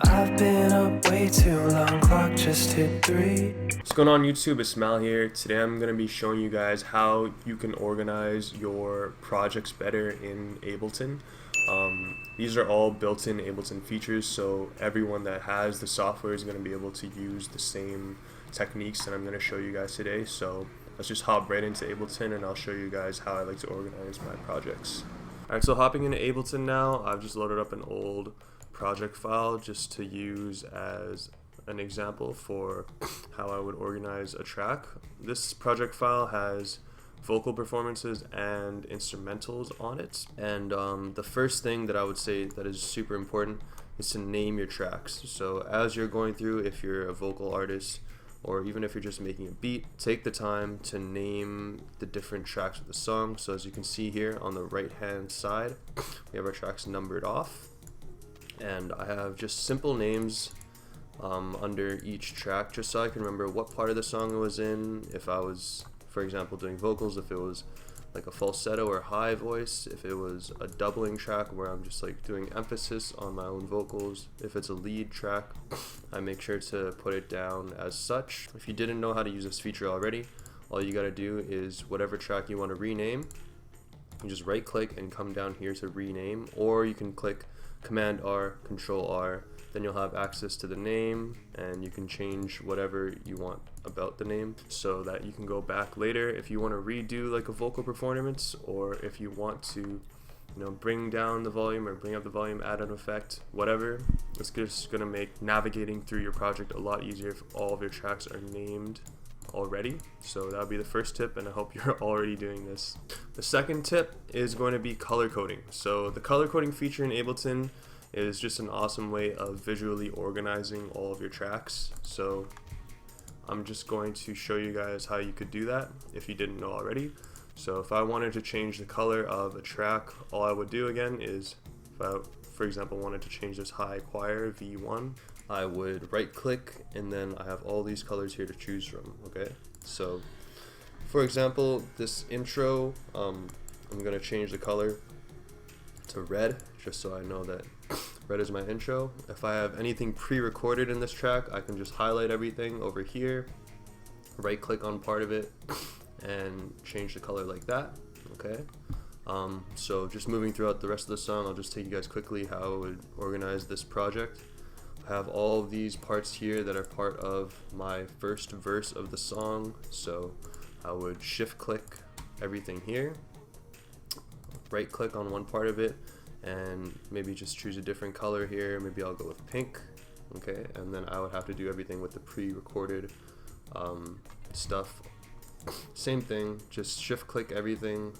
I've been up way too long, clock just hit 3. What's going on YouTube, it's Mal here. Today I'm going to be showing you guys how you can organize your projects better in Ableton. These are all built-in Ableton features, so everyone that has the software is going to be able to use the same techniques that I'm going to show you guys today. So let's just hop right into Ableton and I'll show you guys how I like to organize my projects. Alright, so hopping into Ableton now, I've just loaded up an old project file just to use as an example for how I would organize a track. This project file has vocal performances and instrumentals on it, and the first thing that I would say that is super important is to name your tracks. So as you're going through, if you're a vocal artist or even if you're just making a beat, take the time to name the different tracks of the song. So as you can see here on the right hand side, we have our tracks numbered off, and I have just simple names under each track just so I can remember what part of the song it was in. If I was, for example, doing vocals, if it was like a falsetto or high voice, if it was a doubling track where I'm just like doing emphasis on my own vocals, if it's a lead track, I make sure to put it down as such. If you didn't know how to use this feature already, all you gotta do is whatever track you want to rename, you just right click and come down here to rename, or you can click Command R, Control R, then you'll have access to the name and you can change whatever you want about the name so that you can go back later if you want to redo like a vocal performance, or if you want to, bring down the volume or bring up the volume, add an effect, whatever. It's just going to make navigating through your project a lot easier if all of your tracks are named already. So that would be the first tip, and I hope you're already doing this. The second tip is going to be color coding. So the color coding feature in Ableton is just an awesome way of visually organizing all of your tracks. So I'm just going to show you guys how you could do that if you didn't know already. So if I wanted to change the color of a track, all I would do again is, if I, for example, wanted to change this high choir V1, I would right click and then I have all these colors here to choose from. Okay, so for example, this intro, I'm going to change the color to red just so I know that red is my intro. If I have anything pre-recorded in this track, I can just highlight everything over here, right click on part of it and change the color like that. Okay, so just moving throughout the rest of the song, I'll just take you guys quickly how I would organize this project. I have all of these parts here that are part of my first verse of the song, so I would shift click everything here, right click on one part of it, and maybe just choose a different color here. Maybe I'll go with pink. Okay, and then I would have to do everything with the pre-recorded stuff. Same thing, just shift click everything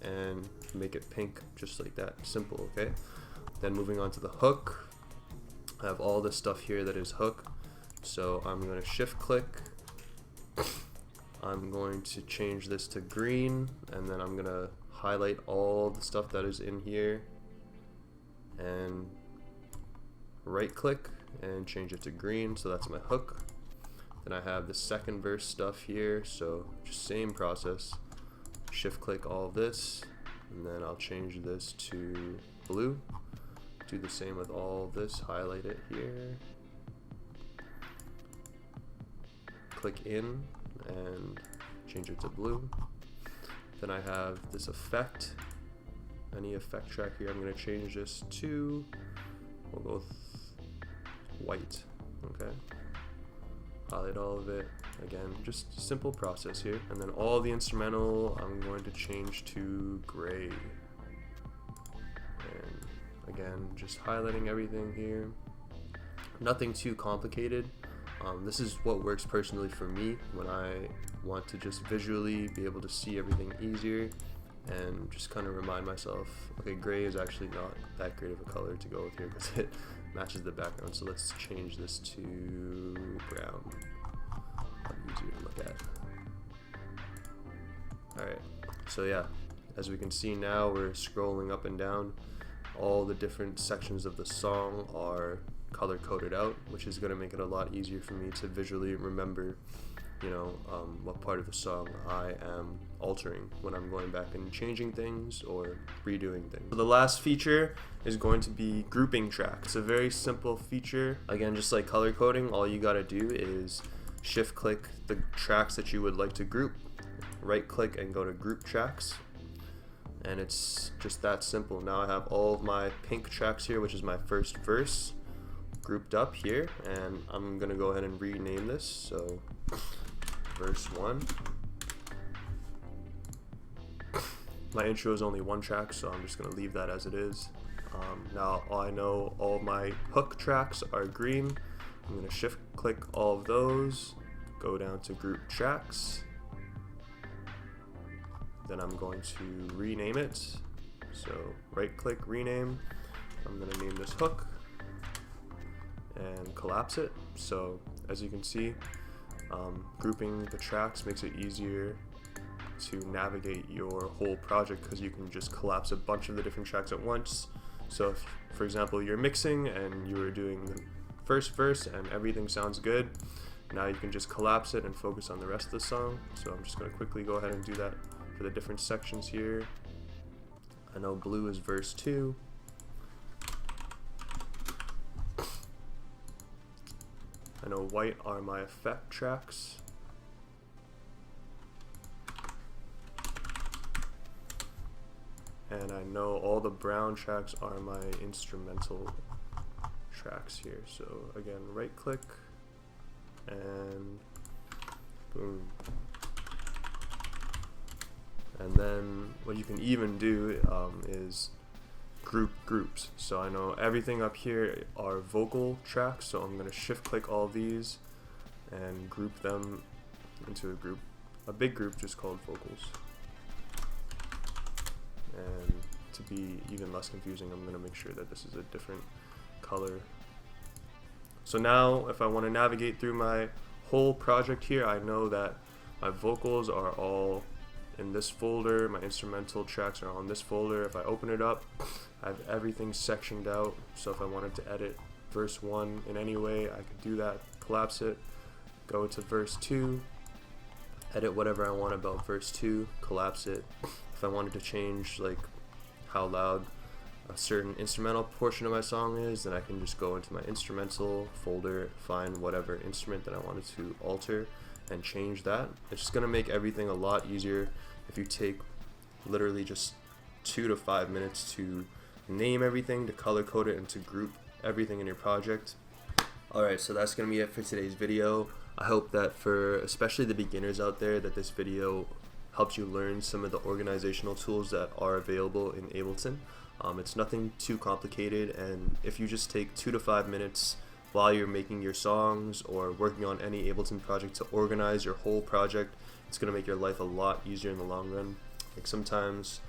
and make it pink, just like that, simple. Okay, then moving on to the hook, I have all this stuff here that is hook, so I'm going to shift click, I'm going to change this to green, and then I'm going to highlight all the stuff that is in here and right click and change it to green, so that's my hook. Then I have the second verse stuff here, so just same process, shift click all of this, and then I'll change this to blue. Do the same with all of this, highlight it here, click in and change it to blue. Then I have this effect, any effect track here, I'm going to change this to, we'll go with white. Okay, highlight all of it, again just a simple process here, and then all the instrumental I'm going to change to gray, and again just highlighting everything here, nothing too complicated. This is what works personally for me when I want to just visually be able to see everything easier and just kind of remind myself, okay, gray is actually not that great of a color to go with here because it matches the background. So let's change this to brown. Easier to look at. Alright, so yeah, as we can see now, we're scrolling up and down. All the different sections of the song are color coded out, which is going to make it a lot easier for me to visually remember what part of the song I am altering when I'm going back and changing things or redoing things. So the last feature is going to be grouping tracks. It's a very simple feature. Again, just like color coding, all you gotta do is shift click the tracks that you would like to group, right click and go to group tracks, and it's just that simple. Now I have all of my pink tracks here, which is my first verse, grouped up here, and I'm gonna go ahead and rename this. So verse 1. My intro is only one track, so I'm just gonna leave that as it is. Now I know all of my hook tracks are green. I'm gonna shift click all of those, go down to group tracks, then I'm going to rename it. So right click, rename. I'm gonna name this hook and collapse it. So as you can see, grouping the tracks makes it easier to navigate your whole project because you can just collapse a bunch of the different tracks at once. So if, for example, you're mixing and you were doing the first verse and everything sounds good, now you can just collapse it and focus on the rest of the song. So I'm just going to quickly go ahead and do that for the different sections here. I know blue is verse 2. I know white are my effect tracks. And I know all the brown tracks are my instrumental tracks here. So again, right click and boom. And then what you can even do is group groups. So I know everything up here are vocal tracks, so I'm gonna shift click all of these and group them into a big group just called vocals. And to be even less confusing, I'm gonna make sure that this is a different color. So now if I want to navigate through my whole project here, I know that my vocals are all in this folder, my instrumental tracks are on this folder. If I open it up, I have everything sectioned out. So if I wanted to edit verse 1 in any way, I could do that, collapse it, go to verse 2, edit whatever I want about verse 2, collapse it. If I wanted to change like how loud a certain instrumental portion of my song is, then I can just go into my instrumental folder, find whatever instrument that I wanted to alter and change that. It's just gonna make everything a lot easier if you take literally just 2 to 5 minutes to name everything, to color code it, and to group everything in your project. Alright, so that's gonna be it for today's video. I hope that for especially the beginners out there that this video helps you learn some of the organizational tools that are available in Ableton. It's nothing too complicated, and if you just take 2 to 5 minutes while you're making your songs or working on any Ableton project to organize your whole project, it's going to make your life a lot easier in the long run. Like sometimes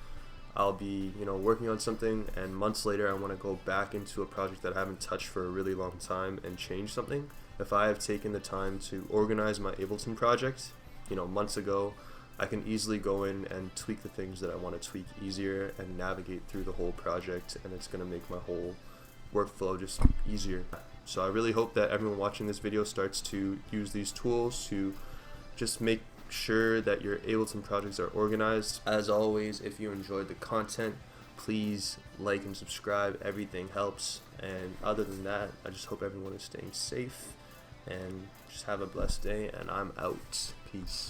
I'll be working on something and months later I want to go back into a project that I haven't touched for a really long time and change something. If I have taken the time to organize my Ableton project months ago, I can easily go in and tweak the things that I want to tweak easier and navigate through the whole project, and it's going to make my whole workflow just easier. So I really hope that everyone watching this video starts to use these tools to just make sure that your Ableton projects are organized. As always, if you enjoyed the content, please like and subscribe. Everything helps. And other than that, I just hope everyone is staying safe and just have a blessed day, and I'm out. Peace.